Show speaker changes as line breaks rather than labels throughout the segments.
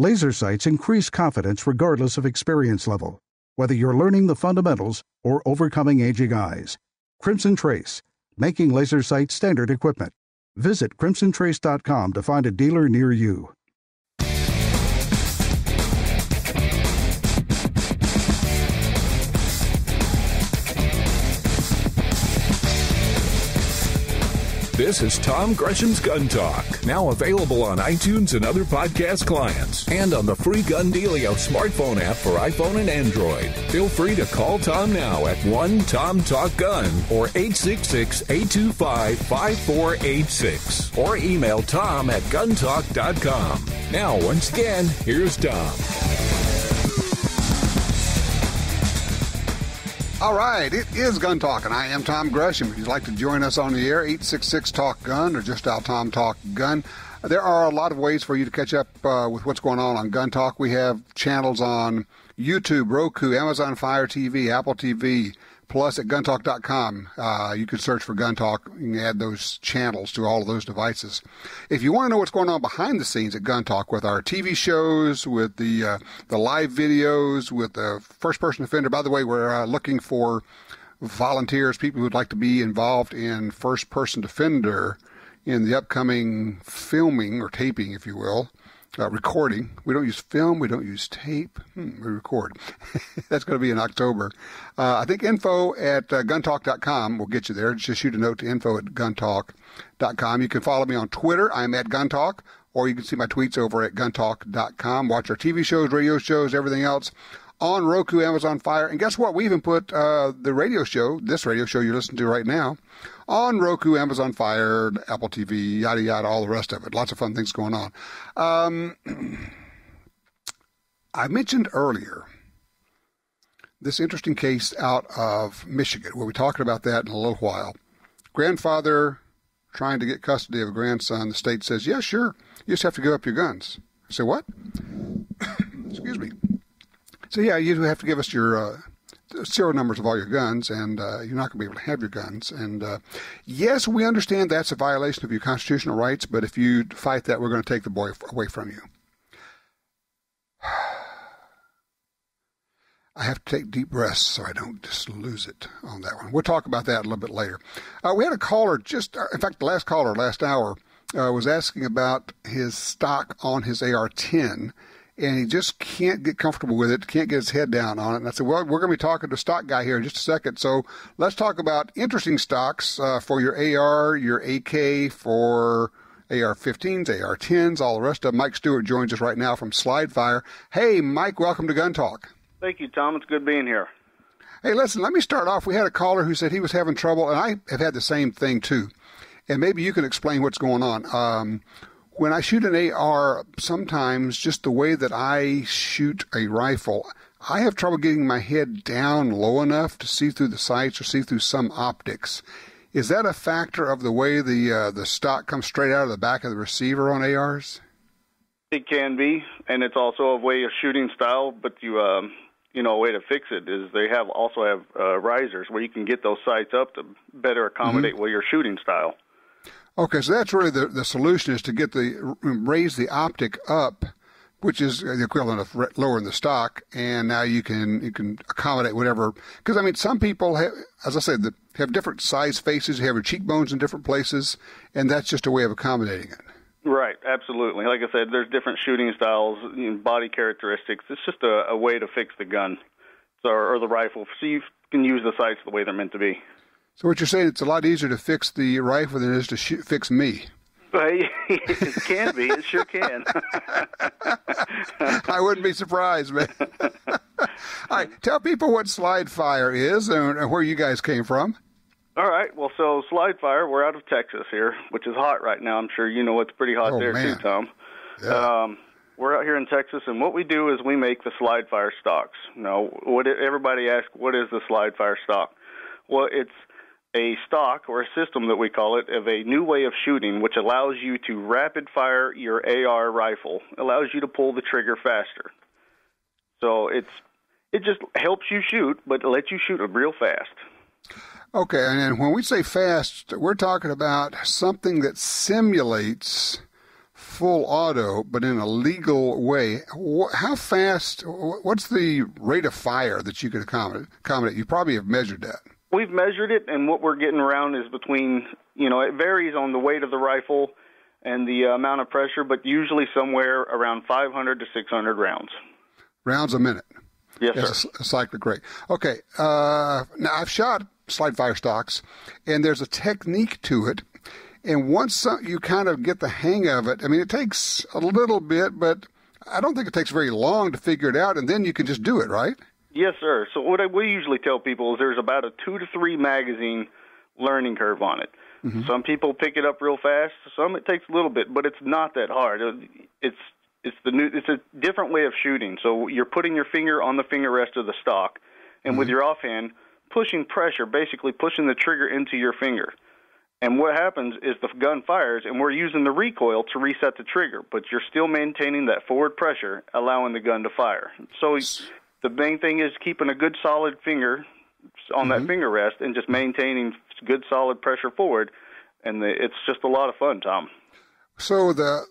Laser sights increase confidence regardless of experience level, whether you're learning the fundamentals or overcoming aging eyes. Crimson Trace, making laser sight standard equipment. Visit crimsontrace.com to find a dealer near you.
This is Tom Gresham's Gun Talk, now available on iTunes and other podcast clients, and on the free GunDealio smartphone app for iPhone and Android. Feel free to call Tom now at 1-TOM-TALK-GUN or 866-825-5486, or email Tom at guntalk.com. Now, once again, here's Tom.
All right, it is Gun Talk, and I am Tom Gresham. If you'd like to join us on the air, 866-TALK-GUN or just dial Tom Talk Gun. There are a lot of ways for you to catch up with what's going on Gun Talk. We have channels on YouTube, Roku, Amazon Fire TV, Apple TV, plus at guntalk.com. You can search for Gun Talk. You can add those channels to all of those devices. If you want to know what's going on behind the scenes at Gun Talk with our TV shows, with the live videos, with the first-person offender. By the way, we're looking for volunteers, people who would like to be involved in first-person defender in the upcoming filming or taping, if you will. Recording. We don't use film. We don't use tape. We record. That's going to be in October. I think info at guntalk.com will get you there. Just shoot a note to info at guntalk.com. You can follow me on Twitter. I'm at GunTalk, or you can see my tweets over at guntalk.com. Watch our TV shows, radio shows, everything else on Roku, Amazon Fire. And guess what? We even put the radio show, this radio show you're listening to right now, on Roku, Amazon Fire, Apple TV, yada, yada, all the rest of it. Lots of fun things going on. I mentioned earlier this interesting case out of Michigan. We'll be talking about that in a little while. Grandfather trying to get custody of a grandson. The state says, yeah, sure. You just have to give up your guns. I say, what? Excuse me. So, yeah, you have to give us your serial numbers of all your guns, and you're not going to be able to have your guns. And, yes, we understand that's a violation of your constitutional rights, but if you fight that, we're going to take the boy away from you. I have to take deep breaths so I don't just lose it on that one. We'll talk about that a little bit later. We had a caller in fact, the last caller last hour was asking about his stock on his AR-10, and he just can't get comfortable with it, can't get his head down on it. And I said, well, we're going to be talking to a stock guy here in just a second. So let's talk about interesting stocks for your AR, your AK, for AR-15s, AR-10s, all the rest of them. Mike Stewart joins us right now from SlideFire. Hey, Mike, welcome to Gun Talk.
Thank you, Tom. It's good being here.
Hey, listen, let me start off. We had a caller who said he was having trouble, and I have had the same thing, too. And maybe you can explain what's going on. When I shoot an AR, sometimes just the way that I shoot a rifle, I have trouble getting my head down low enough to see through the sights or see through some optics. Is that a factor of the way the stock comes straight out of the back of the receiver on ARs?
It can be, and it's also a way of shooting style, but a way to fix it is they also have risers where you can get those sights up to better accommodate your shooting style. Okay, so that's really the solution, is to raise the optic up, which is the equivalent of lowering the stock, and now you can accommodate whatever. Because I mean, some people have, as I said, have different size faces, have your cheekbones in different places, and that's just a way of accommodating it. Right, absolutely. Like I said, there's different shooting styles, body characteristics. It's just a way to fix the gun, or the rifle, so you can use the sights the way they're meant to be. So what you're saying, it's a lot easier to fix the rifle than it is to fix me. It can be. It sure can. I wouldn't be surprised, man. All right, tell people what SlideFire is and where you guys came from. All right. Well, so SlideFire, we're out of Texas here, which is hot right now. I'm sure you know it's pretty hot there, man. Too, Tom. Yeah. We're out here in Texas, and what we do is we make the SlideFire stocks. Now, everybody asks, what is the SlideFire stock? Well, it's a stock, or a system that we call it, of a new way of shooting, which allows you to rapid fire your AR rifle, allows you to pull the trigger faster. So it just helps you shoot, but it lets you shoot real fast. Okay, and when we say fast, we're talking about something that simulates
full auto, but in a legal way, how fast, what's the rate of fire that you could accommodate? You probably have measured that.
We've measured it, and what we're getting around is between, it varies on the weight of the rifle and the amount of pressure, but usually somewhere around 500 to 600 rounds.
Rounds a minute?
Yes,
That's
sir.
a cyclic rate. Okay. Now, I've shot slide fire stocks, and there's a technique to it. And once you kind of get the hang of it, I mean, it takes a little bit, but I don't think it takes very long to figure it out, and then you can just do it, right?
Yes, sir. So what we usually tell people is there's about a 2 to 3 magazine learning curve on it. Mm-hmm. Some people pick it up real fast. Some it takes a little bit, but it's not that hard. It's a different way of shooting. So you're putting your finger on the finger rest of the stock, and
mm-hmm.
with your offhand, pushing pressure, basically pushing the trigger into your finger. And what happens is the gun fires, and we're using the recoil to reset the trigger, but you're still maintaining that forward pressure, allowing the gun to fire. So the main thing is keeping a good solid finger on
mm-hmm.
that finger rest and just maintaining good solid pressure forward, and it's just a lot of fun, Tom.
So the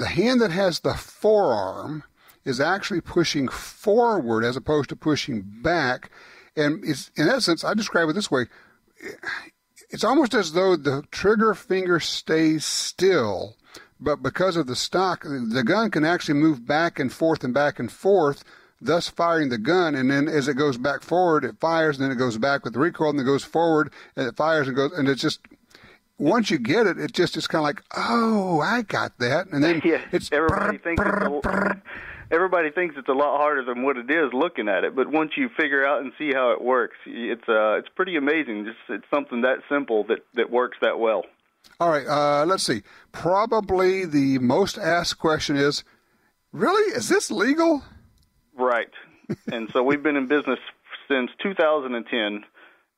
hand that has the forearm is actually pushing forward as opposed to pushing back, and it's, in essence, I describe it this way, it's almost as though the trigger finger stays still, but because of the stock, the gun can actually move back and forth, thus firing the gun, and then as it goes back forward, it fires, and then it goes back with the recoil, and then it goes forward, and it fires and goes, and it's just, once you get it, it's kind of like, oh, I got that, and then it's
everybody thinks it's a lot harder than what it is looking at it, but once you figure out and see how it works, it's pretty amazing. It's something that simple that works that well.
All right, let's see. Probably the most asked question is, really, is this legal?
Right. And so we've been in business since 2010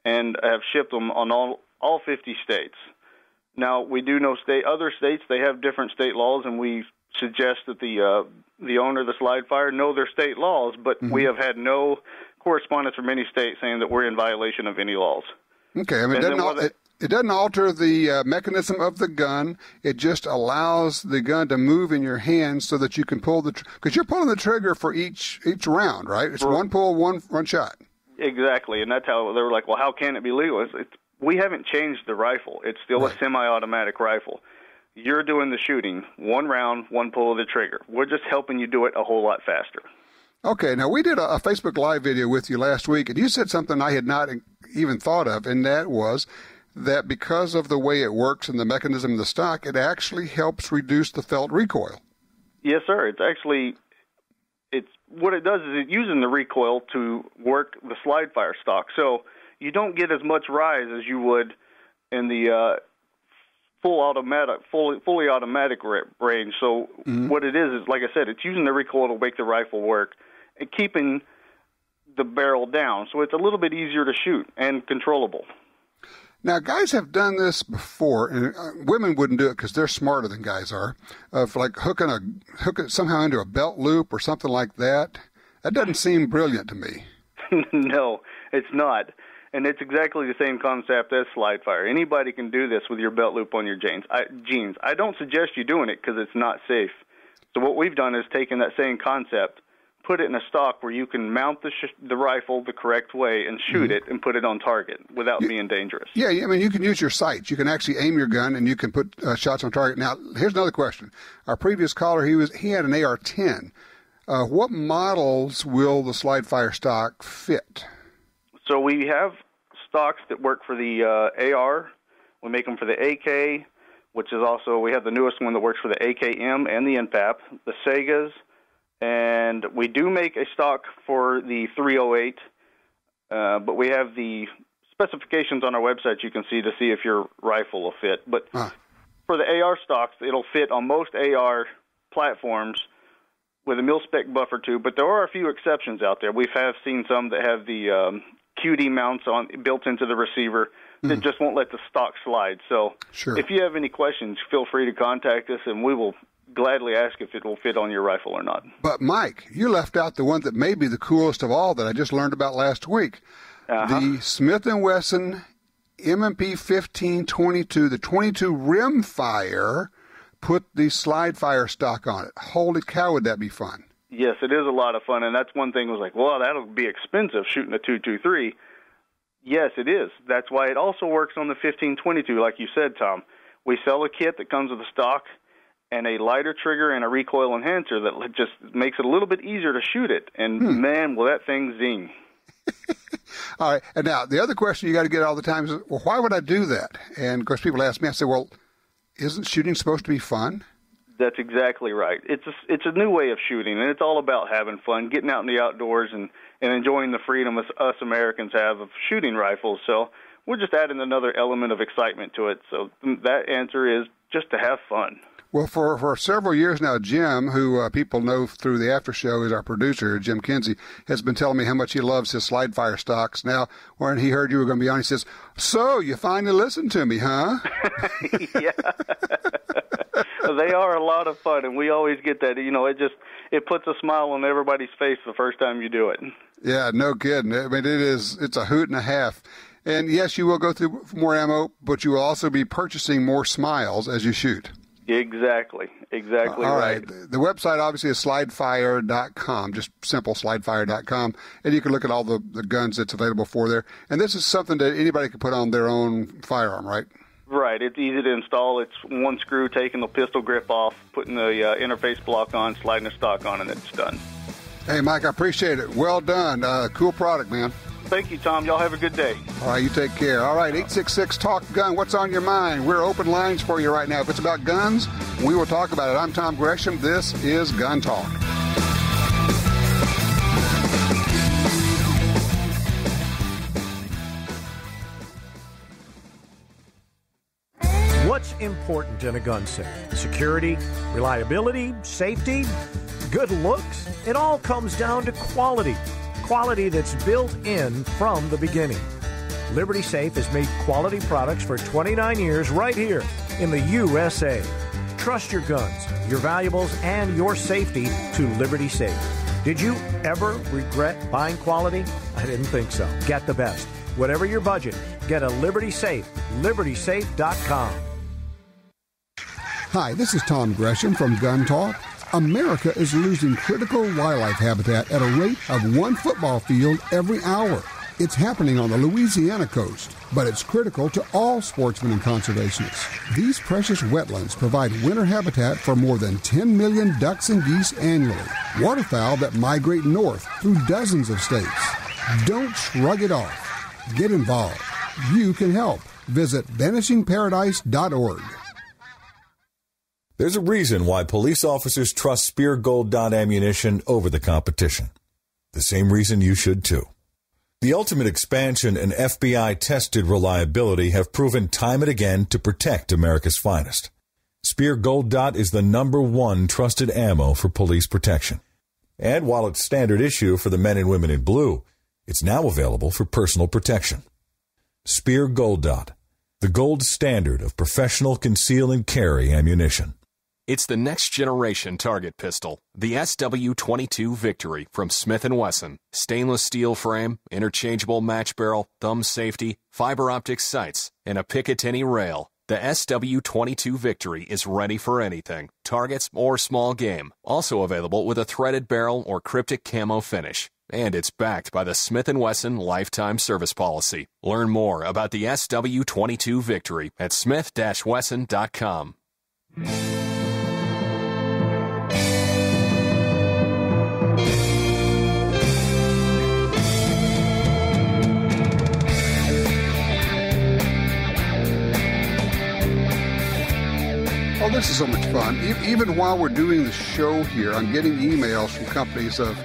and have shipped them on all 50 states. Now, we do know other states, they have different state laws, and we suggest that the owner of the slide fire know their state laws, but mm-hmm. we have had no correspondence from any state saying that we're in violation of any laws.
Okay, I mean, it doesn't alter the mechanism of the gun. It just allows the gun to move in your hands so that you can pull because you're pulling the trigger for each round, right? It's one pull, one shot.
Exactly, and that's how they were like, well, how can it be legal? We haven't changed the rifle. It's still a semi-automatic rifle. You're doing the shooting, one round, one pull of the trigger. We're just helping you do it a whole lot faster.
Okay, now we did a Facebook Live video with you last week, and you said something I had not even thought of, and that was that because of the way it works and the mechanism of the stock, it actually helps reduce the felt recoil.
Yes, sir. It's what it does is it uses the recoil to work the slide fire stock. So you don't get as much rise as you would in the fully automatic range. So mm-hmm. what it is like I said, it's using the recoil to make the rifle work and keeping the barrel down. So it's a little bit easier to shoot and controllable.
Now, guys have done this before, and women wouldn't do it because they're smarter than guys are, of like hook it somehow into a belt loop or something like that. That doesn't seem brilliant to me.
No, it's not. And it's exactly the same concept as slide fire. Anybody can do this with your belt loop on your jeans. I don't suggest you doing it because it's not safe. So what we've done is taken that same concept, put it in a stock where you can mount the rifle the correct way and shoot mm-hmm. it and put it on target without being dangerous. Yeah,
I mean, you can use your sights. You can actually aim your gun and you can put shots on target. Now, here's another question. Our previous caller, he had an AR-10. What models will the slide fire stock fit?
So we have stocks that work for the AR. We make them for the AK, which is also, we have the newest one that works for the AKM and the NPAP, the Segas, and we do make a stock for the 308, but we have the specifications on our website you can see to see if your rifle will fit. But for the AR stocks, it'll fit on most AR platforms with a mil-spec buffer tube, but there are a few exceptions out there. We have seen some that have the QD mounts built into the receiver that just won't let the stock slide. So if you have any questions, feel free to contact us, and we will gladly ask if it will fit on your rifle or not.
But, Mike, you left out the one that may be the coolest of all that I just learned about last week. The Smith & Wesson M&P 1522, the 22 rimfire put the slide fire stock on it. Holy cow, would that be fun?
Yes, it is a lot of fun, and that's one thing was like, well, that'll be expensive shooting a .223. Yes, it is. That's why it also works on the 1522, like you said, Tom. We sell a kit that comes with a stock and a lighter trigger and a recoil enhancer that just makes it a little bit easier to shoot it. And, man, will that thing zing.
All right. And now, the other question you got to get all the time is, well, why would I do that? And, of course, people ask me, I say, well, isn't shooting supposed to be fun?
That's exactly right. It's a new way of shooting, and it's all about having fun, getting out in the outdoors and enjoying the freedom us Americans have of shooting rifles. So we're just adding another element of excitement to it. So that answer is just to have fun.
Well, for several years now, Jim, who people know through the after show is our producer, Jim Kinsey, has been telling me how much he loves his slide fire stocks. Now, when he heard you were going to be on, he says, so you finally listened to me, huh?
Yeah. They are a lot of fun, and we always get that. You know, it puts a smile on everybody's face the first time you do it.
Yeah, no kidding. I mean, it's a hoot and a half. And yes, you will go through more ammo, but you will also be purchasing more smiles as you shoot.
Exactly
All
right.
The website obviously is slidefire.com, just simple slidefire.com, and you can look at all the guns that's available for there. And this is something that anybody can put on their own firearm, right?
Right. It's easy to install. It's one screw, taking the pistol grip off, putting the interface block on, sliding the stock on, and it's done.
Hey, Mike, I appreciate it. Well done. Cool product, man.
Thank you, Tom. Y'all have a good day.
All right, you take care. All right, 866-TALK-GUN. What's on your mind? We're open lines for you right now. If it's about guns, we will talk about it. I'm Tom Gresham. This is Gun Talk.
What's important in a gun safe? Security, reliability, safety, good looks? It all comes down to quality. Quality that's built in from the beginning. Liberty Safe has made quality products for 29 years right here in the USA. Trust your guns, your valuables, and your safety to Liberty Safe. Did you ever regret buying quality? I didn't think so. Get the best. Whatever your budget, get a Liberty Safe. LibertySafe.com.
Hi, this is Tom Gresham from Gun Talk. America is losing critical wildlife habitat at a rate of 1 football field every hour. It's happening on the Louisiana coast, but it's critical to all sportsmen and conservationists. These precious wetlands provide winter habitat for more than 10 million ducks and geese annually, waterfowl that migrate north through dozens of states. Don't shrug it off. Get involved. You can help. Visit vanishingparadise.org.
There's a reason why police officers trust Spear Gold Dot ammunition over the competition. The same reason you should too. The ultimate expansion and FBI-tested reliability have proven time and again to protect America's finest. Spear Gold Dot is the #1 trusted ammo for police protection. And while it's standard issue for the men and women in blue, it's now available for personal protection. Spear Gold Dot, the gold standard of professional conceal and carry ammunition.
It's the next generation target pistol, the SW22 Victory from Smith & Wesson. Stainless steel frame, interchangeable match barrel, thumb safety, fiber optic sights, and a Picatinny rail. The SW22 Victory is ready for anything, targets or small game. Also available with a threaded barrel or cryptic camo finish. And it's backed by the Smith & Wesson Lifetime Service Policy. Learn more about the SW22 Victory at smith-wesson.com.
Oh, this is so much fun. Even while we're doing the show here, I'm getting emails from companies of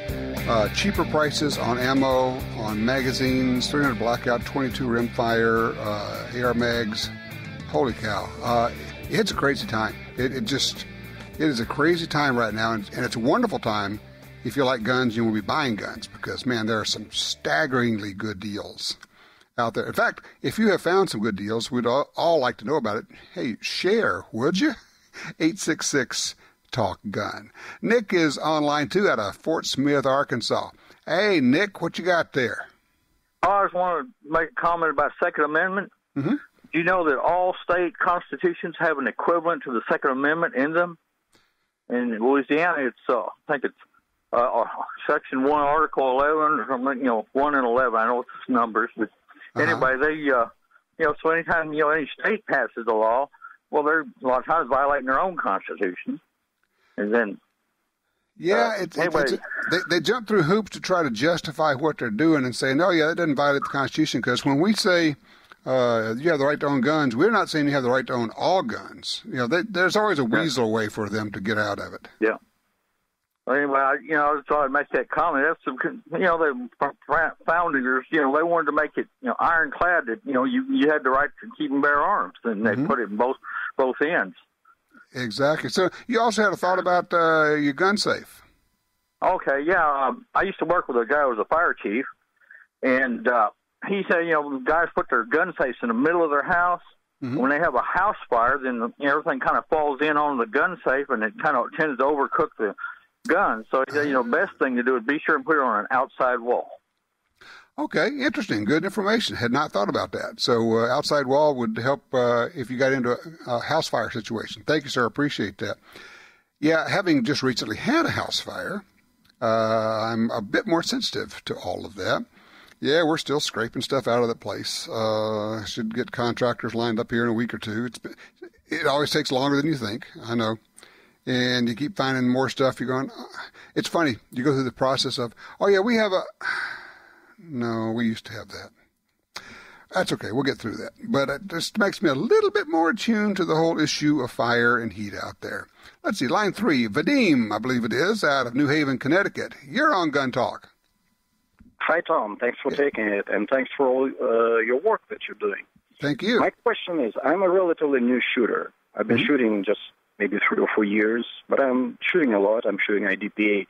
cheaper prices on ammo, on magazines, 300 Blackout, 22 rimfire, AR mags. Holy cow. It's a crazy time. It is a crazy time right now, and it's a wonderful time if you like guns, you will be buying guns, because, man, there are some staggeringly good deals out there. In fact, if you have found some good deals, we'd all like to know about it. Hey, share, would you? 866-TALK-GUN. Nick is online, too, out of Fort Smith, Arkansas. Hey, Nick, what you got there?
I just want to make a comment about Second Amendment.
Mm-hmm.
Do you know that all state constitutions have an equivalent to the Second Amendment in them? In Louisiana, it's I think it's Section 1, Article 11, or something, 1 and 11. I know it's numbers, but anyway, they, so anytime, any state passes a law, well, they're a lot of times violating their own constitution. And then,
they jump through hoops to try to justify what they're doing and say, no, that doesn't violate the Constitution, because when we say you have the right to own guns, we're not saying you have the right to own all guns. There's always a weasel way for them to get out of it.
Yeah. Well, anyway, I just thought I'd make that comment. That's the founders, they wanted to make it, ironclad that, you had the right to keep and bear arms, and they put it in both ends.
Exactly. So you also had a thought about your gun safe.
Okay, yeah. I used to work with a guy who was a fire chief, and he said, guys put their gun safes in the middle of their house. When they have a house fire, then everything kind of falls in on the gun safe, and it kind of tends to overcook the gun. So he said, best thing to do is be sure and put it on an outside wall.
Okay, interesting. Good information. Had not thought about that. So outside wall would help if you got into a house fire situation. Thank you, sir. Appreciate that. Yeah, having just recently had a house fire, I'm a bit more sensitive to all of that. Yeah, we're still scraping stuff out of the place. Should get contractors lined up here in a week or two. It always takes longer than you think, I know. And you keep finding more stuff. You're going, it's funny. You go through the process of, we have no, we used to have that. That's okay. We'll get through that. But it just makes me a little bit more attuned to the whole issue of fire and heat out there. Let's see. Line 3, Vadim, I believe it is, out of New Haven, Connecticut. You're on Gun Talk.
Hi, Tom. Thanks for taking it, and thanks for all your work that you're doing.
Thank you.
My question is, I'm a relatively new shooter. I've been shooting just maybe 3 or 4 years, but I'm shooting a lot. I'm shooting IDP-8.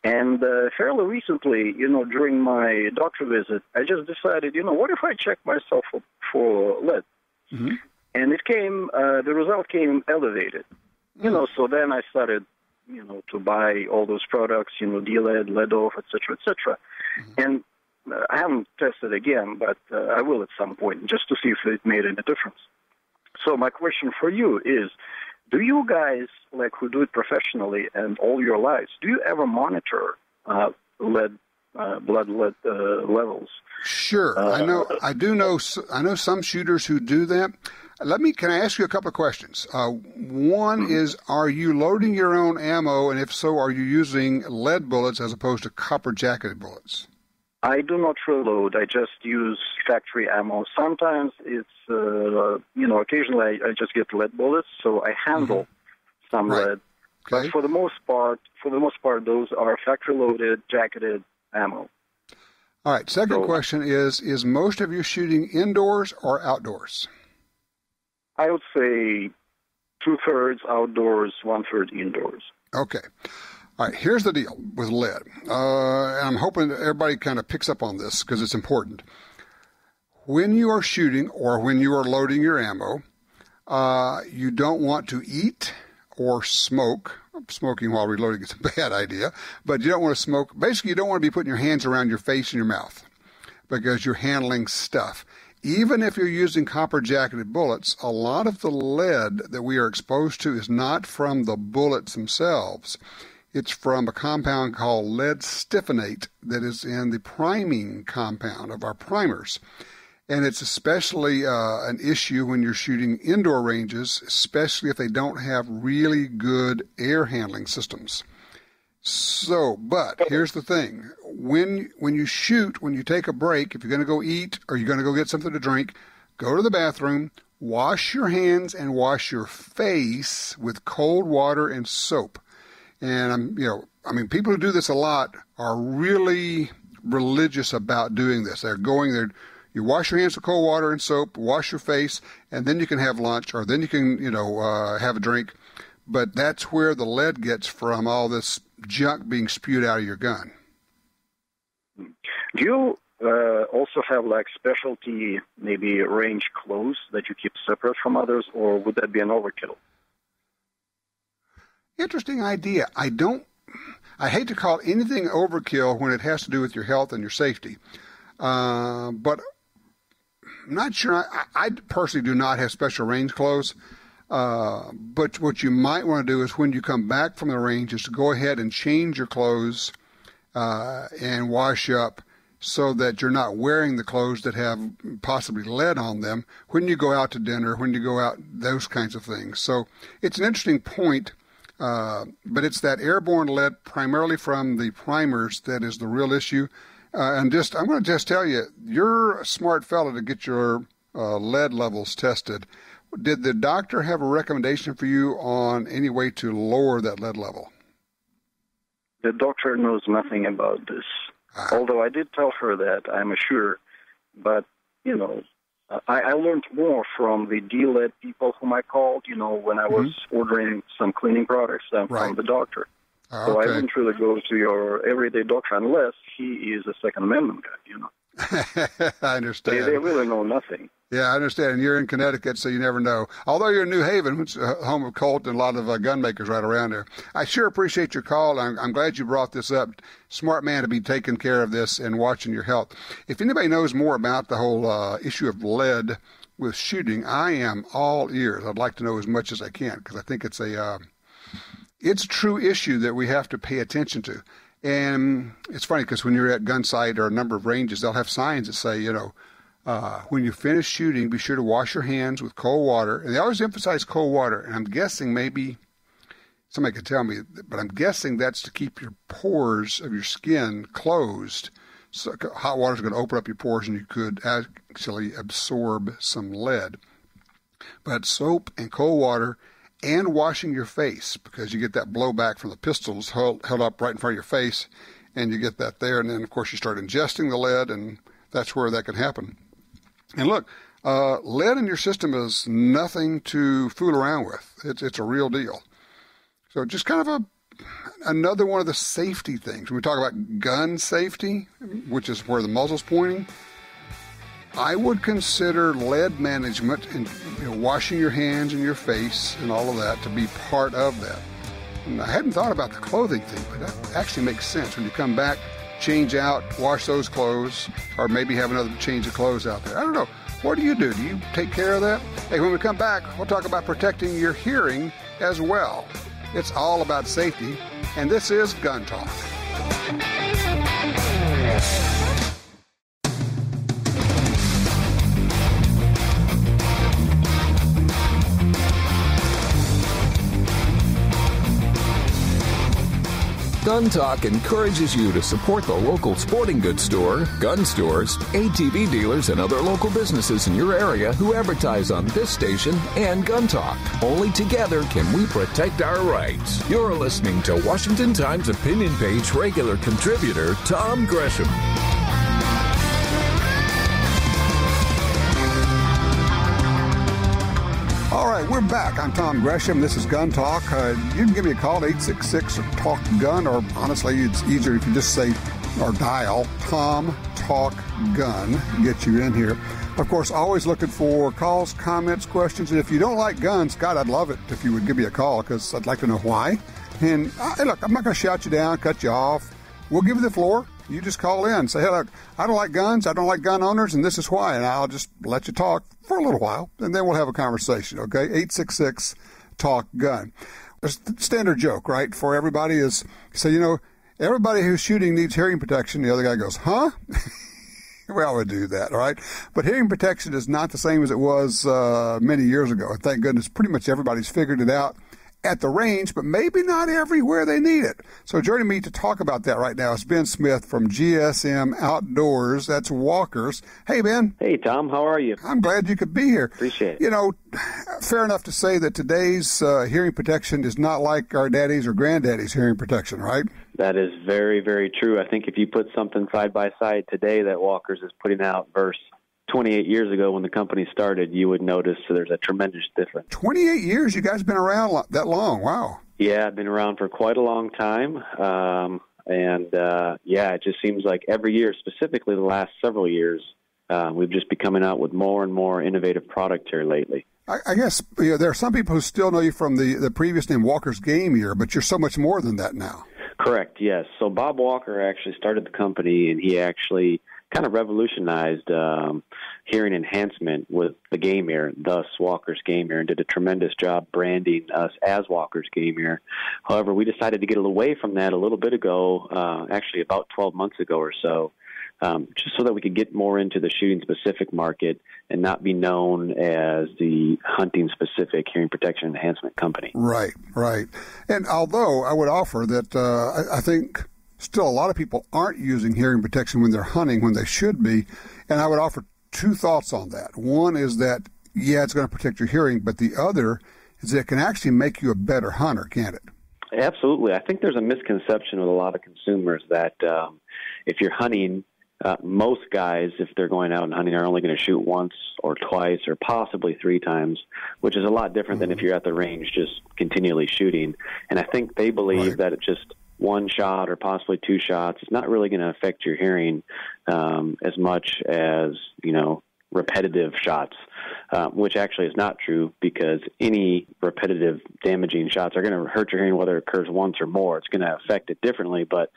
And fairly recently, during my doctor visit, I just decided, what if I check myself for lead? And it came, the result came elevated. So then I started, to buy all those products, D-lead, lead-off, et cetera, And I haven't tested again, but I will at some point, just to see if it made any difference. So my question for you is, do you guys, who do it professionally and all your lives, do you ever monitor blood lead levels?
Sure. I know some shooters who do that. Can I ask you a couple of questions? One is, are you loading your own ammo, and if so, are you using lead bullets as opposed to copper-jacketed bullets?
I do not reload. I just use factory ammo. Sometimes it's, occasionally I just get lead bullets, so I handle some lead. Okay. But for the most part, those are factory-loaded, jacketed ammo.
All right. Second question is most of your shooting indoors or outdoors?
I would say 2/3 outdoors, 1/3 indoors.
Okay. All right, here's the deal with lead. And I'm hoping that everybody kind of picks up on this because it's important. When you are shooting or when you are loading your ammo, you don't want to eat or smoke. Smoking while reloading is a bad idea, but you don't want to smoke. Basically, you don't want to be putting your hands around your face and your mouth because you're handling stuff. Even if you're using copper-jacketed bullets, a lot of the lead that we are exposed to is not from the bullets themselves. It's from a compound called lead stiphanate that is in the priming compound of our primers. And it's especially an issue when you're shooting indoor ranges, especially if they don't have really good air handling systems. So, but here's the thing. When you shoot, when you take a break, if you're going to go eat or you're going to go get something to drink, go to the bathroom, wash your hands and wash your face with cold water and soap. And, people who do this a lot are really religious about doing this. They're going there. You wash your hands with cold water and soap, wash your face, and then you can have lunch, or then you can, have a drink. But that's where the lead gets from, all this junk being spewed out of your gun.
Do you also have specialty, maybe range clothes that you keep separate from others, or would that be an overkill?
Interesting idea. I hate to call anything overkill when it has to do with your health and your safety. But not sure. I personally do not have special range clothes. But what you might want to do is when you come back from the range is to go ahead and change your clothes and wash up so that you're not wearing the clothes that have possibly lead on them when you go out to dinner, when you go out, those kinds of things. So it's an interesting point, but it's that airborne lead primarily from the primers that is the real issue. I'm going to just tell you, you're a smart fellow to get your lead levels tested. Did the doctor have a recommendation for you on any way to lower that lead level?
The doctor knows nothing about this. Although I did tell her that I'm a shooter. But, I learned more from the D-lead people whom I called, when I was ordering some cleaning products than from the doctor. So I wouldn't really go to your everyday doctor unless he is a Second Amendment guy,
I understand.
They really know nothing.
Yeah, I understand. And you're in Connecticut, so you never know. Although you're in New Haven, which is home of Colt and a lot of gun makers right around there. I sure appreciate your call. I'm glad you brought this up. Smart man to be taking care of this and watching your health. If anybody knows more about the whole issue of lead with shooting, I am all ears. I'd like to know as much as I can because I think it's a true issue that we have to pay attention to. And it's funny because when you're at gun site or a number of ranges, they'll have signs that say, when you finish shooting, be sure to wash your hands with cold water. And they always emphasize cold water. And I'm guessing maybe somebody could tell me, but I'm guessing that's to keep your pores of your skin closed. So hot water is going to open up your pores and you could actually absorb some lead. But soap and cold water and washing your face, because you get that blowback from the pistols held up right in front of your face, and you get that there. And then, of course, you start ingesting the lead, and that's where that can happen. And look, lead in your system is nothing to fool around with. It's a real deal. So just kind of another one of the safety things. When we talk about gun safety, which is where the muzzle's pointing, I would consider lead management and washing your hands and your face and all of that to be part of that. And I hadn't thought about the clothing thing, but that actually makes sense. When you come back, change out, wash those clothes, or maybe have another change of clothes out there. I don't know. What do? Do you take care of that? Hey, when we come back, we'll talk about protecting your hearing as well. It's all about safety, and this is Gun Talk.
Gun Talk encourages you to support the local sporting goods store, gun stores, ATV dealers, and other local businesses in your area who advertise on this station and Gun Talk. Only together can we protect our rights. You're listening to Washington Times opinion page regular contributor Tom Gresham.
All right, we're back. I'm Tom Gresham. This is Gun Talk. You can give me a call at 866-TALK-GUN, or honestly, it's easier if you just say or dial Tom Talk Gun, get you in here. Of course, always looking for calls, comments, questions. And if you don't like guns, God, I'd love it if you would give me a call because I'd like to know why. And look, I'm not going to shout you down, cut you off. We'll give you the floor. You just call in. Say, hey, look, I don't like guns. I don't like gun owners, and this is why. And I'll just let you talk for a little while, and then we'll have a conversation, okay? 866-TALK-GUN. A standard joke, right, for everybody is, so, everybody who's shooting needs hearing protection. The other guy goes, huh? We all would do that, all right? But hearing protection is not the same as it was many years ago. And thank goodness pretty much everybody's figured it out at the range, but maybe not everywhere they need it. So joining me to talk about that right now is Ben Smith from GSM Outdoors. That's Walkers. Hey, Ben.
Hey, Tom. How are you?
I'm glad you could be here.
Appreciate it.
Fair enough to say that today's hearing protection is not like our daddy's or granddaddy's hearing protection, right?
That is very, very true. I think if you put something side by side today that Walkers is putting out versus 28 years ago when the company started, you would notice there's a tremendous difference.
28 years? You guys been around that long? Wow.
Yeah, I've been around for quite a long time. It just seems like every year, specifically the last several years, we've just been coming out with more and more innovative product here lately.
I guess there are some people who still know you from the previous name Walker's Game Year, but you're so much more than that now.
Correct, yes. So Bob Walker actually started the company, and he actually kind of revolutionized hearing enhancement with the Game Ear, thus Walker's Game Ear, and did a tremendous job branding us as Walker's Game Ear. However, we decided to get away from that a little bit ago, actually about 12 months ago or so, just so that we could get more into the shooting-specific market and not be known as the hunting-specific hearing protection enhancement company.
Right, right. And although I would offer that I think still a lot of people aren't using hearing protection when they're hunting when they should be, and I would offer two thoughts on that. One is that, yeah, it's going to protect your hearing, but the other is that it can actually make you a better hunter, can't it?
Absolutely. I think there's a misconception with a lot of consumers that if you're hunting, most guys, if they're going out and hunting, are only going to shoot once or twice or possibly 3 times, which is a lot different than if you're at the range just continually shooting. And I think they believe that it's just one shot or possibly 2 shots. It's not really going to affect your hearing as much as, repetitive shots, which actually is not true, because any repetitive damaging shots are going to hurt your hearing whether it occurs once or more. It's going to affect it differently, but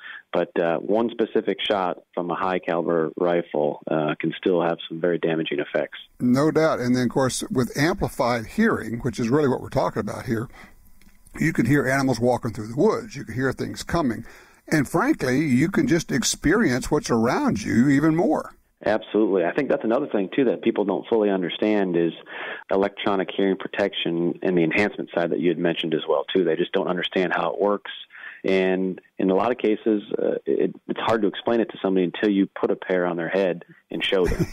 one specific shot from a high caliber rifle can still have some very damaging effects. No doubt.
And then, of course, with amplified hearing, which is really what we're talking about here, you can hear animals walking through the woods. You can hear things coming. And frankly, you can just experience what's around you even more.
Absolutely. I think that's another thing, too, that people don't fully understand is electronic hearing protection and the enhancement side that you had mentioned as well, too. They just don't understand how it works. And in a lot of cases, it's hard to explain it to somebody until you put a pair on their head and show them.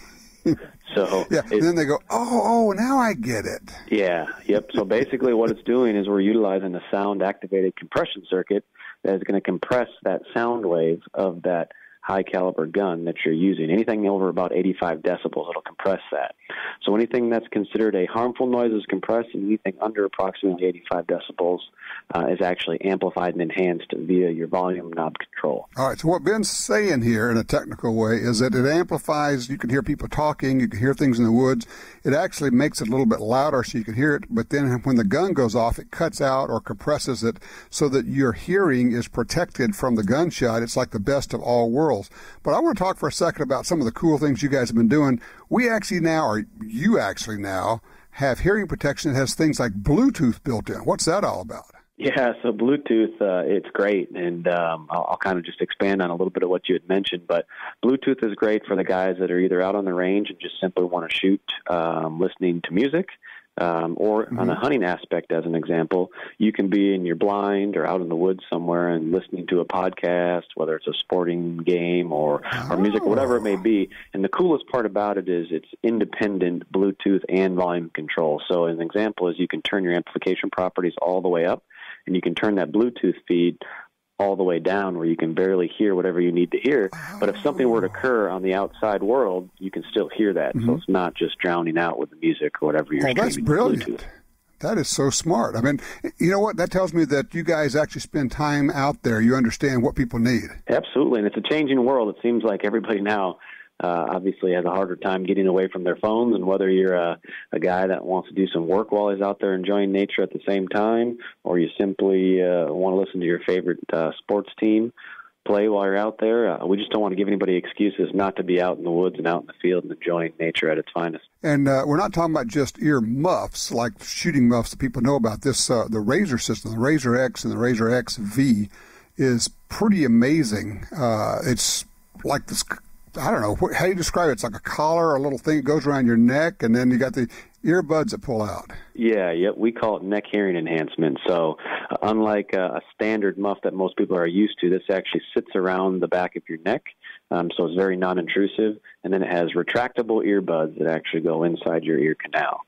So
and then they go, oh, now I get it.
Yeah, yep. So basically what it's doing is we're utilizing a sound-activated compression circuit that is going to compress that sound wave of that high-caliber gun that you're using. Anything over about 85 decibels, it'll compress that. So anything that's considered a harmful noise is compressed, and anything under approximately 85 decibels is actually amplified and enhanced via your volume knob control.
All right, so what Ben's saying here in a technical way is that it amplifies. You can hear people talking, you can hear things in the woods. It actually makes it a little bit louder so you can hear it, but then when the gun goes off, it cuts out or compresses it so that your hearing is protected from the gunshot. It's like the best of all worlds. But I want to talk for a second about some of the cool things you guys have been doing. We actually now, or you actually now, have hearing protection that has things like Bluetooth built in. What's that all about?
Yeah, so Bluetooth, it's great, and I'll kind of just expand on a little bit of what you had mentioned, but Bluetooth is great for the guys that are either out on the range and just simply want to shoot listening to music, or on a hunting aspect, as an example, you can be in your blind or out in the woods somewhere and listening to a podcast, whether it's a sporting game or music, or whatever it may be. And the coolest part about it is it's independent Bluetooth and volume control. So an example is you can turn your amplification properties all the way up, and you can turn that Bluetooth feed all the way down where you can barely hear whatever you need to hear. But if something were to occur on the outside world, you can still hear that. So it's not just drowning out with the music or whatever you're streaming.
That's brilliant.
Bluetooth.
That is so smart. I mean, you know what? That tells me that you guys actually spend time out there. You understand what people need.
Absolutely. And it's a changing world. It seems like everybody now obviously has a harder time getting away from their phones, and whether you're a guy that wants to do some work while he's out there enjoying nature at the same time, or you simply want to listen to your favorite sports team play while you're out there, we just don't want to give anybody excuses not to be out in the woods and out in the field and enjoying nature at its finest.
And we're not talking about just ear muffs, like shooting muffs that people know about. This the Razor system, the Razor X and the Razor XV, is pretty amazing. It's like this, I don't know, how do you describe it? It's like a collar, a little thing that goes around your neck, and then you got the earbuds that pull out.
Yeah, we call it neck hearing enhancement. So unlike a standard muff that most people are used to, this actually sits around the back of your neck, so it's very non-intrusive, and then it has retractable earbuds that actually go inside your ear canal.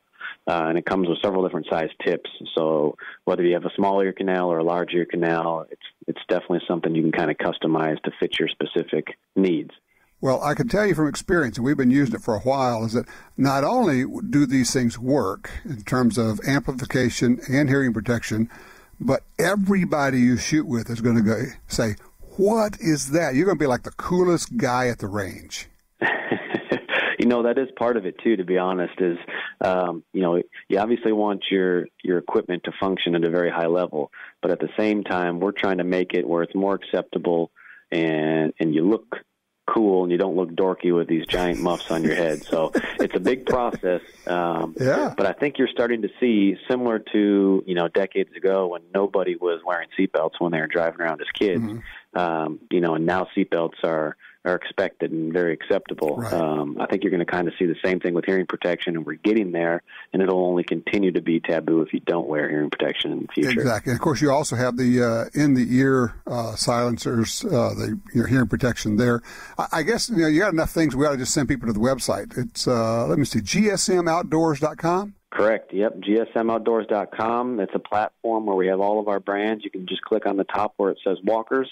And it comes with several different size tips. So whether you have a small ear canal or a large ear canal, it's definitely something you can kind of customize to fit your specific needs.
Well, I can tell you from experience, and we've been using it for a while, is that not only do these things work in terms of amplification and hearing protection, but everybody you shoot with is going to go say, what is that? You're going to be like the coolest guy at the range.
That is part of it, too, to be honest, is, you obviously want your equipment to function at a very high level, but at the same time, we're trying to make it where it's more acceptable and you look cool and you don't look dorky with these giant muffs on your head. So it's a big process. But I think you're starting to see, similar to, decades ago when nobody was wearing seatbelts when they were driving around as kids, and now seatbelts are expected and very acceptable.
Right.
I think you're going to kind of see the same thing with hearing protection, and we're getting there, and it'll only continue to be taboo if you don't wear hearing protection in the future.
Exactly. And of course, you also have the in-the-ear silencers, the hearing protection there. I guess you got enough things. We ought to just send people to the website. It's let me see, gsmoutdoors.com.
Correct. Yep. gsmoutdoors.com. It's a platform where we have all of our brands. You can just click on the top where it says walkers,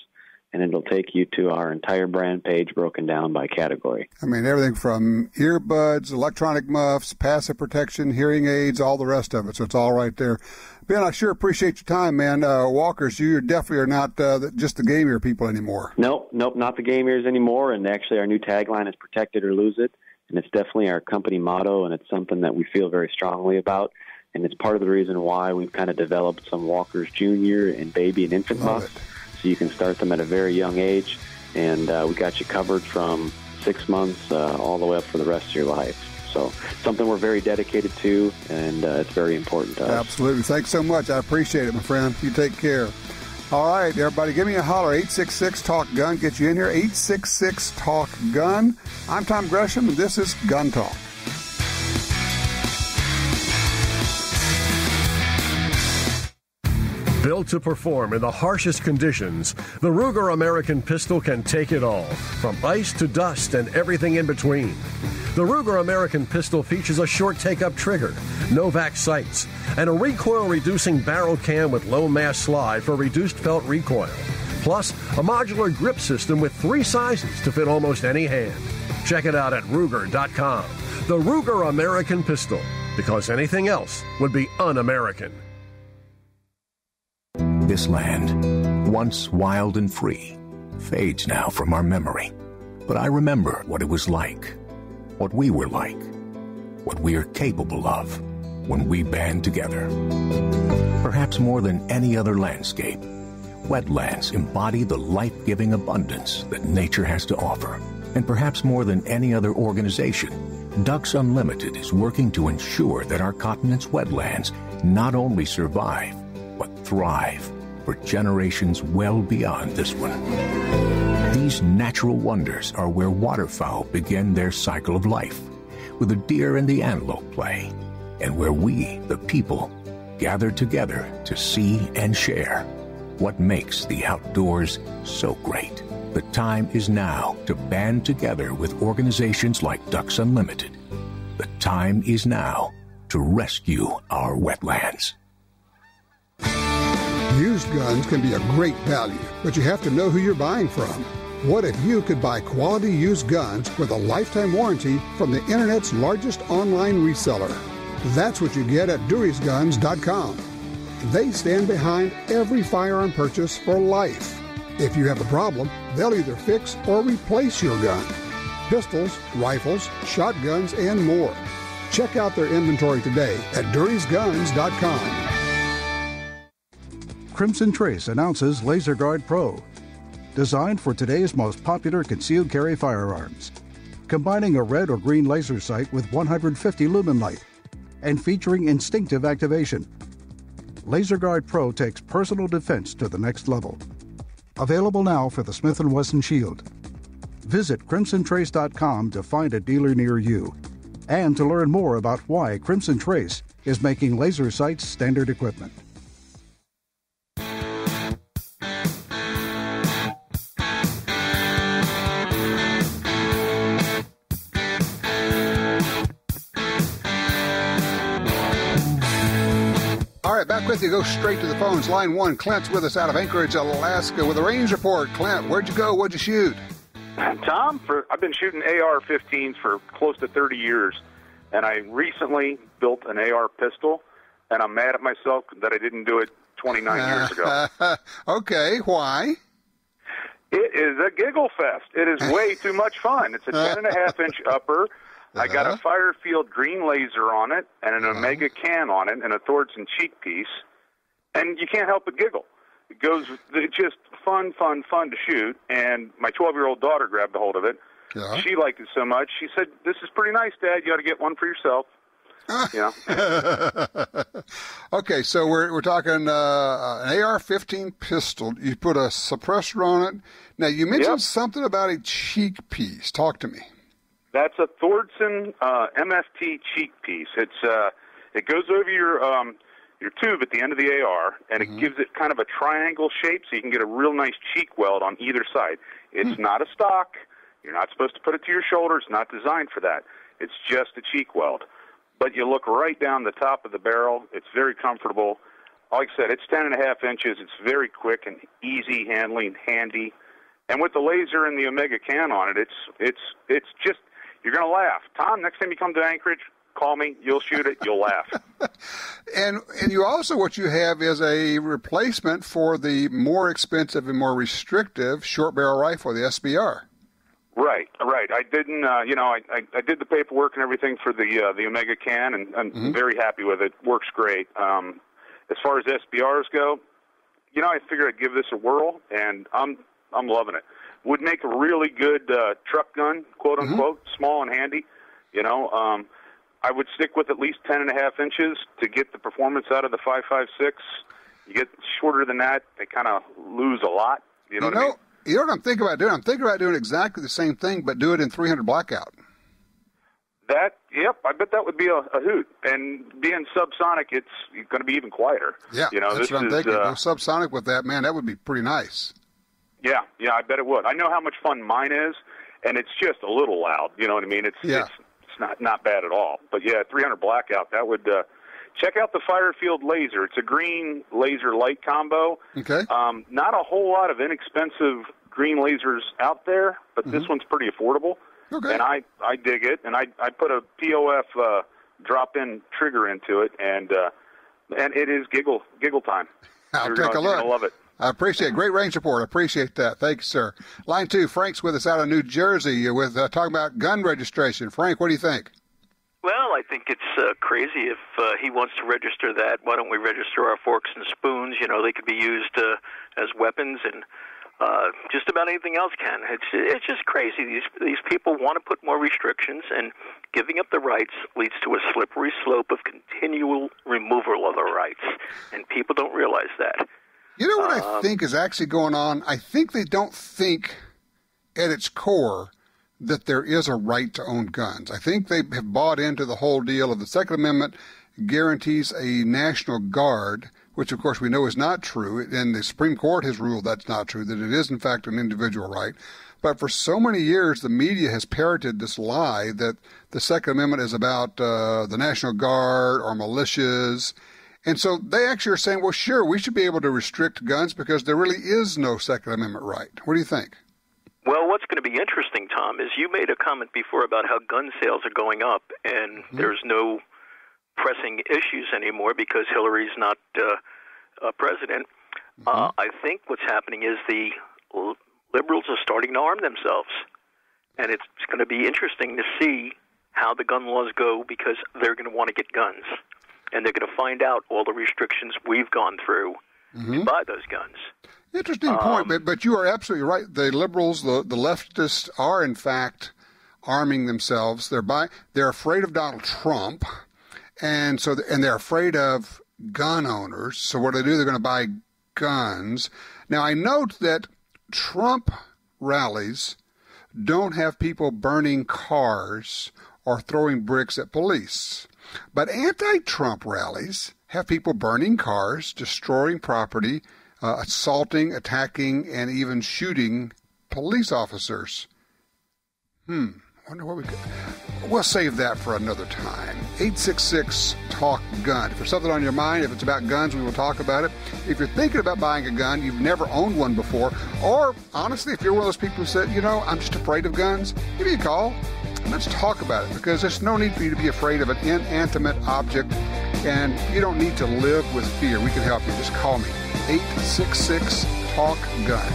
and it'll take you to our entire brand page broken down by category.
I mean, everything from earbuds, electronic muffs, passive protection, hearing aids, all the rest of it. So it's all right there. Ben, I sure appreciate your time, man. Walkers, you definitely are not just the game ear people anymore.
Nope, not the game ears anymore. And actually, our new tagline is protect it or lose it. And it's definitely our company motto, and it's something that we feel very strongly about. And it's part of the reason why we've kind of developed some Walkers Junior and baby and infant muffs. So you can start them at a very young age, and we got you covered from 6 months all the way up for the rest of your life. So something we're very dedicated to, and it's very important to us.
Absolutely. Thanks so much. I appreciate it, my friend. You take care. All right, everybody, give me a holler. 866-TALK-GUN. Get you in here. 866-TALK-GUN. I'm Tom Gresham, and this is Gun Talk.
Built to perform in the harshest conditions, the Ruger American pistol can take it all, from ice to dust and everything in between. The Ruger American pistol features a short take-up trigger, Novak sights, and a recoil-reducing barrel cam with low-mass slide for reduced felt recoil, plus a modular grip system with 3 sizes to fit almost any hand. Check it out at Ruger.com. The Ruger American pistol, because anything else would be un-American.
This land, once wild and free, fades now from our memory. But I remember what it was like, what we were like, what we are capable of when we band together. Perhaps more than any other landscape, wetlands embody the life-giving abundance that nature has to offer. And perhaps more than any other organization, Ducks Unlimited is working to ensure that our continent's wetlands not only survive, but thrive for generations well beyond this one. These natural wonders are where waterfowl begin their cycle of life, where the deer and the antelope play, and where we, the people, gather together to see and share what makes the outdoors so great. The time is now to band together with organizations like Ducks Unlimited. The time is now to rescue our wetlands.
Used guns can be a great value, but you have to know who you're buying from. What if you could buy quality used guns with a lifetime warranty from the Internet's largest online reseller? That's what you get at Dury'sGuns.com. They stand behind every firearm purchase for life. If you have a problem, they'll either fix or replace your gun. Pistols, rifles, shotguns, and more. Check out their inventory today at Dury'sGuns.com.
Crimson Trace announces Laser Guard Pro, designed for today's most popular concealed carry firearms, combining a red or green laser sight with 150 lumen light and featuring instinctive activation. Laser Guard Pro takes personal defense to the next level. Available now for the Smith & Wesson Shield. Visit crimsontrace.com to find a dealer near you and to learn more about why Crimson Trace is making laser sights standard equipment.
Back with you. Go straight to the phones. Line 1, Clint's with us out of Anchorage, Alaska, with a range report. Clint, where'd you go? What'd you shoot?
Tom, I've been shooting AR-15s for close to 30 years, and I recently built an AR pistol, and I'm mad at myself that I didn't do it 29 years ago.
Okay, why?
It is a giggle fest. It is way too much fun. It's a 10.5-inch upper. I got a Firefield green laser on it and an Omega can on it and a Thorson cheek piece, and you can't help but giggle. It's just fun to shoot. And my 12-year-old daughter grabbed a hold of it.
Yeah.
She liked it so much. She said, "This is pretty nice, Dad. You ought to get one for yourself."
Okay, so we're talking an AR-15 pistol. You put a suppressor on it. Now, you mentioned something about a cheek piece. Talk to me.
That's a Thordson MFT cheek piece. It goes over your tube at the end of the AR, and it gives it kind of a triangle shape, so you can get a real nice cheek weld on either side. It's not a stock. You're not supposed to put it to your shoulder. It's not designed for that. It's just a cheek weld. But you look right down the top of the barrel. It's very comfortable. Like I said, it's 10.5 inches. It's very quick and easy handling, handy. And with the laser and the Omega can on it, it's just, you're going to laugh. Tom, next time you come to Anchorage, call me. You'll shoot it. You'll laugh.
And you also, what you have is a replacement for the more expensive and more restrictive short barrel rifle, the SBR.
Right. I didn't, I did the paperwork and everything for the Omega can, and I'm very happy with it. Works great. As far as SBRs go, I figured I'd give this a whirl, and I'm loving it. Would make a really good truck gun, quote unquote, small and handy. I would stick with at least 10.5 inches to get the performance out of the 5.56. You get shorter than that, they kind of lose a lot. You know what I mean?
You know what I'm thinking about doing? I'm thinking about doing exactly the same thing, but do it in 300 blackout.
I bet that would be a hoot. And being subsonic, it's going to be even quieter.
Yeah, that's what I'm thinking. Go subsonic with that, man, that would be pretty nice. Yeah, I bet it would. I know how much fun mine is, and it's just a little loud. You know what I mean? It's not bad at all. But, 300 blackout, that would check out the Firefield laser. It's a green laser light combo. Okay.
Not a whole lot of inexpensive green lasers out there, but this one's pretty affordable.
Okay.
And I dig it. And I put a POF drop-in trigger into it, and it is giggle time.
I'll take a look.
You're going to love it.
I appreciate it. Great range report. I appreciate that. Thank you, sir. Line 2, Frank's with us out of New Jersey with talking about gun registration. Frank, what do you think?
Well, I think it's crazy if he wants to register that. Why don't we register our forks and spoons? They could be used as weapons, and just about anything else can. It's just crazy. These people want to put more restrictions, and giving up the rights leads to a slippery slope of continual removal of the rights, and people don't realize that.
You know what I think is actually going on? I think they don't think at its core that there is a right to own guns. I think they have bought into the whole deal of the Second Amendment guarantees a National Guard, which of course we know is not true, and the Supreme Court has ruled that's not true, that it is in fact an individual right. But for so many years, the media has parroted this lie that the Second Amendment is about the National Guard or militias. And so they actually are saying, well, sure, we should be able to restrict guns because there really is no Second Amendment right. What do you think?
Well, what's going to be interesting, Tom, is you made a comment before about how gun sales are going up, and there's no pressing issues anymore because Hillary's not president. I think what's happening is the liberals are starting to arm themselves, and it's going to be interesting to see how the gun laws go because they're going to want to get guns, and they're going to find out all the restrictions we've gone through to buy those guns.
Interesting point, but you are absolutely right. The liberals, the leftists are in fact arming themselves. They're afraid of Donald Trump, and they're afraid of gun owners. So what do? They're going to buy guns. Now I note that Trump rallies don't have people burning cars or throwing bricks at police, but anti-Trump rallies have people burning cars, destroying property, assaulting, attacking, and even shooting police officers. Wonder what we'll save that for another time. 866-TALK-GUN. If there's something on your mind, if it's about guns, we will talk about it. If you're thinking about buying a gun, you've never owned one before, or honestly, if you're one of those people who said, I'm just afraid of guns, give me a call. Let's talk about it, because there's no need for you to be afraid of an inanimate object, and you don't need to live with fear. We can help you. Just call me. 866-TALK-GUN.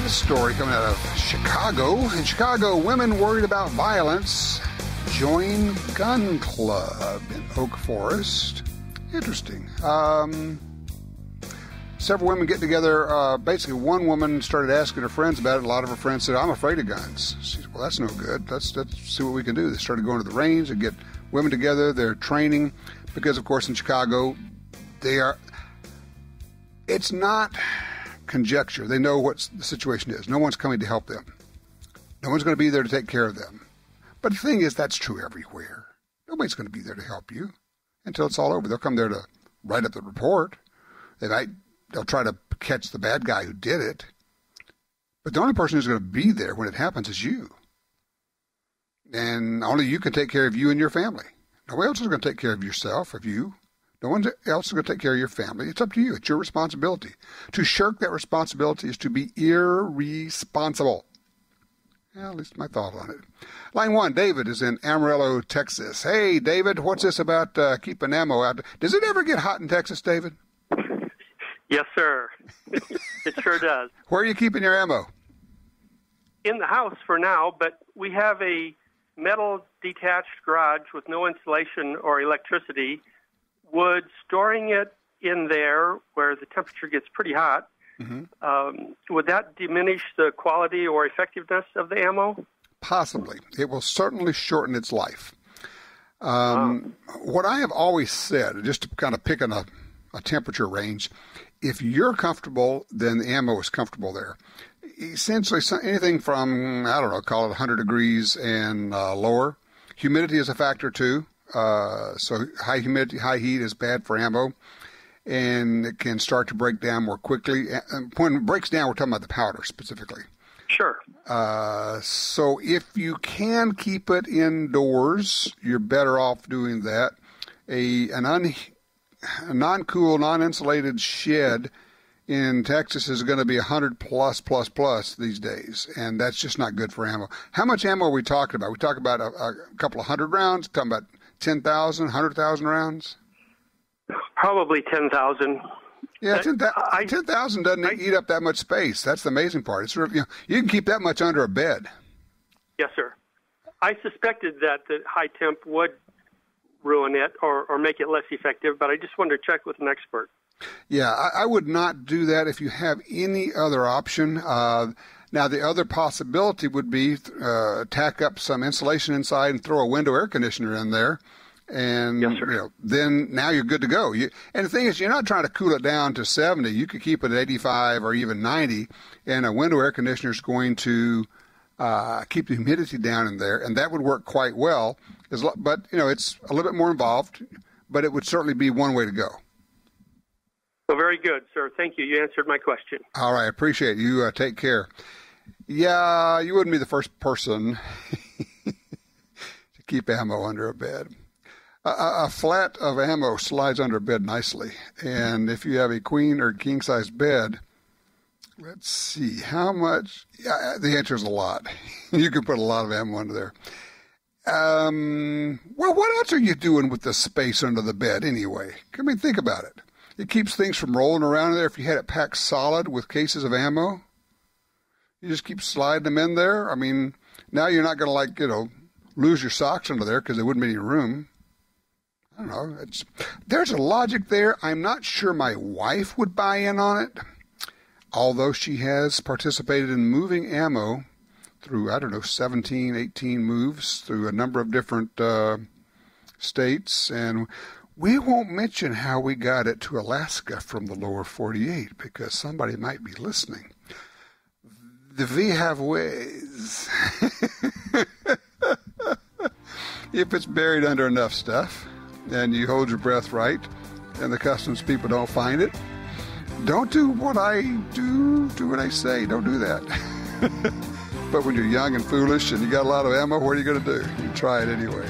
this story coming out of Chicago. In Chicago, women worried about violence join gun club in Oak Forest. Interesting. Several women get together. Basically, one woman started asking her friends about it. A lot of her friends said, I'm afraid of guns. She said, well, that's no good. Let's see what we can do. They started going to the range and get women together. They're training because, of course, in Chicago, it's not conjecture. They know what the situation is. No one's coming to help them. No one's going to be there to take care of them. But the thing is, that's true everywhere. Nobody's going to be there to help you until it's all over. They'll come there to write up the report. They'll try to catch the bad guy who did it. But the only person who's going to be there when it happens is you. And only you can take care of you and your family. Nobody else is going to take care of yourself or you. No one else is going to take care of your family. It's up to you. It's your responsibility. To shirk that responsibility is to be irresponsible. Well, at least my thought on it. Line 1, David is in Amarillo, Texas. Hey, David, what's this about keeping ammo out? Does it ever get hot in Texas, David?
Yes, sir. It sure does.
Where are you keeping your ammo?
In the house for now, but we have a metal detached garage with no insulation or electricity. Would storing it in there where the temperature gets pretty hot, would that diminish the quality or effectiveness of the ammo?
Possibly. It will certainly shorten its life. What I have always said, just to kind of pick on a temperature range, if you're comfortable, then the ammo is comfortable there. Essentially, anything from, call it 100 degrees and lower. Humidity is a factor, too. So high humidity, high heat is bad for ammo, and it can start to break down more quickly. And when it breaks down, we're talking about the powder specifically.
Sure.
So if you can keep it indoors, you're better off doing that. A non-cool, non-insulated shed in Texas is going to be 100 plus these days, and that's just not good for ammo. How much ammo are we talking about? We talk about a couple of hundred rounds, talking about 10,000, 100,000 rounds?
Probably 10,000.
Yeah, 10,000 doesn't eat up that much space. That's the amazing part. It's sort of, you can keep that much under a bed.
Yes, sir. I suspected that the high temp would ruin it or make it less effective, but I just wanted to check with an expert.
Yeah, I would not do that if you have any other option. Now, the other possibility would be tack up some insulation inside and throw a window air conditioner in there. And
yes, sir.
Then now you're good to go. And the thing is, you're not trying to cool it down to 70. You could keep it at 85 or even 90, and a window air conditioner is going to keep the humidity down in there, and that would work quite well. But, it's a little bit more involved, but it would certainly be one way to go.
Well, very good, sir. Thank you. You answered my question.
All right. I appreciate it. You take care. Yeah, you wouldn't be the first person to keep ammo under a bed. A flat of ammo slides under a bed nicely. And if you have a queen or king-size bed, let's see, how much? Yeah, the answer is a lot. You can put a lot of ammo under there. Well, what else are you doing with the space under the bed anyway? I mean, think about it. It keeps things from rolling around in there. If you had it packed solid with cases of ammo, you just keep sliding them in there. I mean, now you're not going to, lose your socks under there because there wouldn't be any room. I don't know. There's a logic there. I'm not sure my wife would buy in on it, although she has participated in moving ammo through, 17, 18 moves through a number of different states. And we won't mention how we got it to Alaska from the lower 48 because somebody might be listening. We have ways. If it's buried under enough stuff and you hold your breath right and the customs people don't find it, don't do what I do what I say. Don't do that. But when you're young and foolish and you got a lot of ammo, what are you going to do? You try it anyway.